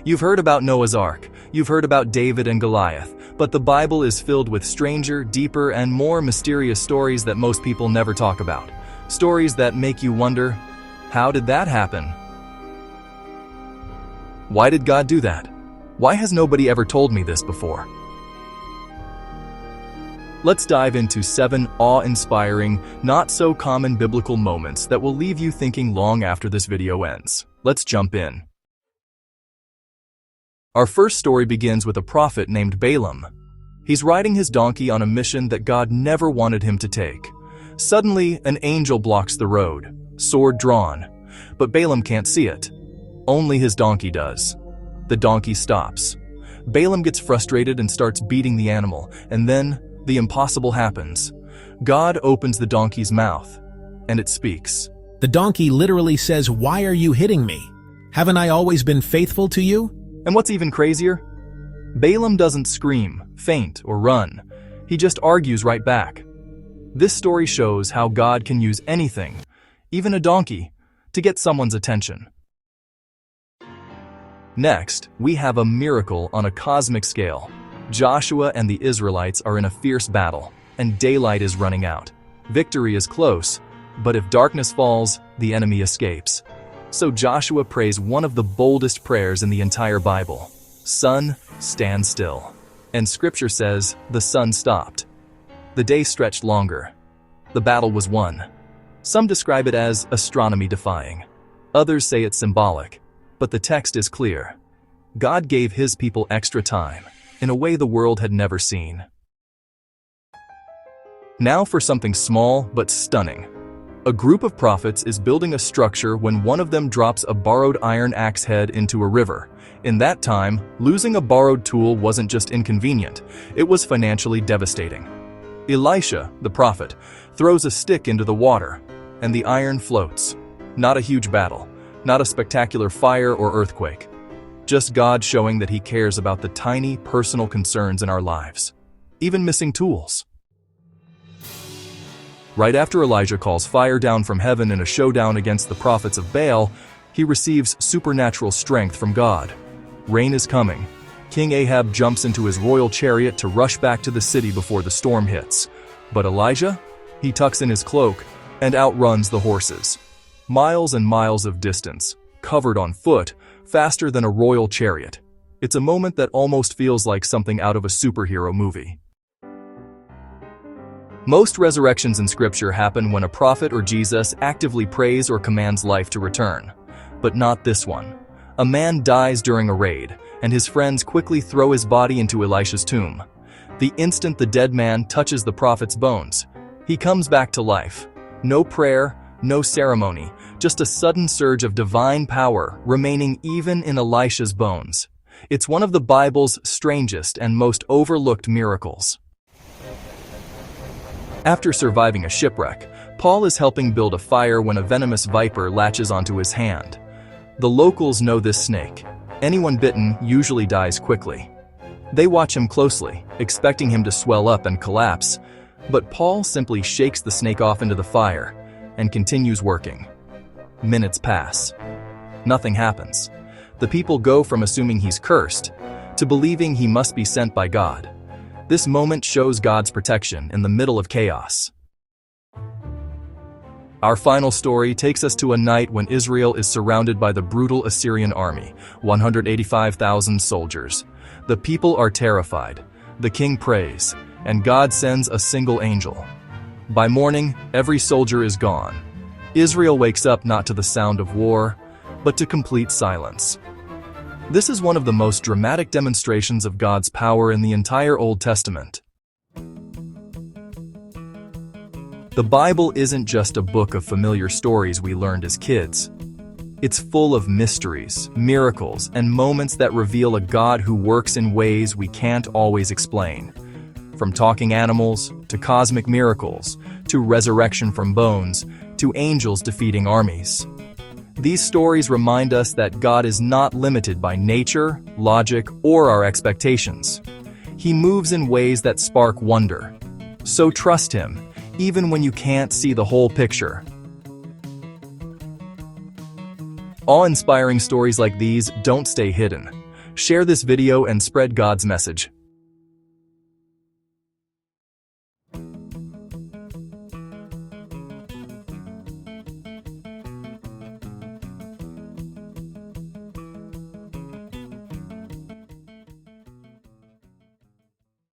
You've heard about Noah's Ark, you've heard about David and Goliath, but the Bible is filled with stranger, deeper, and more mysterious stories that most people never talk about. Stories that make you wonder, how did that happen? Why did God do that? Why has nobody ever told me this before? Let's dive into 7 awe-inspiring, not-so-common biblical moments that will leave you thinking long after this video ends. Let's jump in. Our first story begins with a prophet named Balaam. He's riding his donkey on a mission that God never wanted him to take. Suddenly, an angel blocks the road, sword drawn, but Balaam can't see it. Only his donkey does. The donkey stops. Balaam gets frustrated and starts beating the animal, and then the impossible happens. God opens the donkey's mouth, and it speaks. The donkey literally says, "Why are you hitting me? Haven't I always been faithful to you?" And what's even crazier? Balaam doesn't scream, faint, or run. He just argues right back. This story shows how God can use anything, even a donkey, to get someone's attention. Next, we have a miracle on a cosmic scale. Joshua and the Israelites are in a fierce battle, and daylight is running out. Victory is close, but if darkness falls, the enemy escapes. So Joshua prays one of the boldest prayers in the entire Bible. "Sun, stand still." And scripture says the sun stopped. The day stretched longer. The battle was won. Some describe it as astronomy-defying. Others say it's symbolic. But the text is clear. God gave his people extra time, in a way the world had never seen. Now for something small but stunning. A group of prophets is building a structure when one of them drops a borrowed iron axe head into a river. In that time, losing a borrowed tool wasn't just inconvenient, it was financially devastating. Elisha, the prophet, throws a stick into the water, and the iron floats. Not a huge battle, not a spectacular fire or earthquake. Just God showing that he cares about the tiny, personal concerns in our lives. Even missing tools. Right after Elijah calls fire down from heaven in a showdown against the prophets of Baal, he receives supernatural strength from God. Rain is coming. King Ahab jumps into his royal chariot to rush back to the city before the storm hits. But Elijah? He tucks in his cloak and outruns the horses. Miles and miles of distance, covered on foot, faster than a royal chariot. It's a moment that almost feels like something out of a superhero movie. Most resurrections in Scripture happen when a prophet or Jesus actively prays or commands life to return. But not this one. A man dies during a raid, and his friends quickly throw his body into Elisha's tomb. The instant the dead man touches the prophet's bones, he comes back to life. No prayer, no ceremony, just a sudden surge of divine power remaining even in Elisha's bones. It's one of the Bible's strangest and most overlooked miracles. After surviving a shipwreck, Paul is helping build a fire when a venomous viper latches onto his hand. The locals know this snake. Anyone bitten usually dies quickly. They watch him closely, expecting him to swell up and collapse, but Paul simply shakes the snake off into the fire and continues working. Minutes pass. Nothing happens. The people go from assuming he's cursed to believing he must be sent by God. This moment shows God's protection in the middle of chaos. Our final story takes us to a night when Israel is surrounded by the brutal Assyrian army, 185,000 soldiers. The people are terrified. The king prays, and God sends a single angel. By morning, every soldier is gone. Israel wakes up not to the sound of war, but to complete silence. This is one of the most dramatic demonstrations of God's power in the entire Old Testament. The Bible isn't just a book of familiar stories we learned as kids. It's full of mysteries, miracles, and moments that reveal a God who works in ways we can't always explain. From talking animals, to cosmic miracles, to resurrection from bones, to angels defeating armies. These stories remind us that God is not limited by nature, logic, or our expectations. He moves in ways that spark wonder. So trust Him, even when you can't see the whole picture. Awe-inspiring stories like these don't stay hidden. Share this video and spread God's message.